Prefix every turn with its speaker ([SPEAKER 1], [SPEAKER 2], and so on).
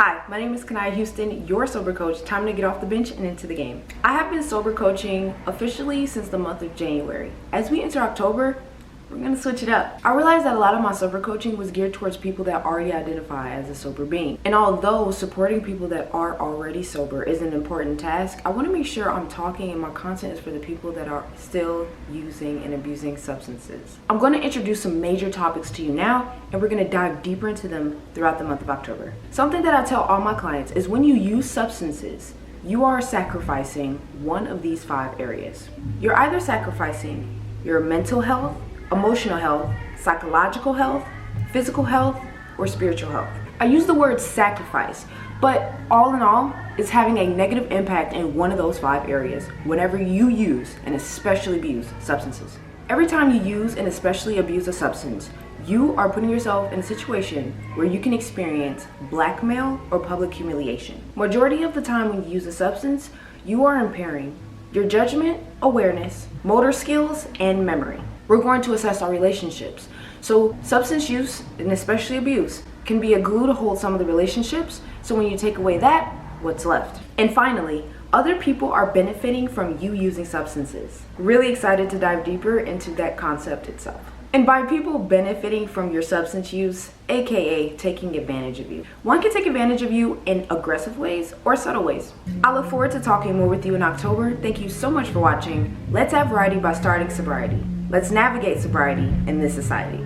[SPEAKER 1] Hi, my name is Kanaya Houston, your sober coach. Time to get off the bench and into the game. I have been sober coaching officially since the month of January. As we enter October, we're gonna switch it up. I realized that a lot of my sober coaching was geared towards people that already identify as a sober being. And although supporting people that are already sober is an important task, I wanna make sure I'm talking and my content is for the people that are still using and abusing substances. I'm gonna introduce some major topics to you now, and we're gonna dive deeper into them throughout the month of October. Something that I tell all my clients is when you use substances, you are sacrificing one of these 5 areas. You're either sacrificing your mental health, emotional health, psychological health, physical health, or spiritual health. I use the word sacrifice, but all in all, it's having a negative impact in one of those 5 areas whenever you use and especially abuse substances. Every time you use and especially abuse a substance, you are putting yourself in a situation where you can experience blackmail or public humiliation. Majority of the time when you use a substance, you are impairing your judgment, awareness, motor skills, and memory. We're going to assess our relationships. So substance use, and especially abuse, can be a glue to hold some of the relationships. So when you take away that, what's left? And finally, other people are benefiting from you using substances. Really excited to dive deeper into that concept itself. And by people benefiting from your substance use, aka taking advantage of you. One can take advantage of you in aggressive ways or subtle ways. I look forward to talking more with you in October. Thank you so much for watching. Let's have variety by starting sobriety. Let's navigate sobriety in this society.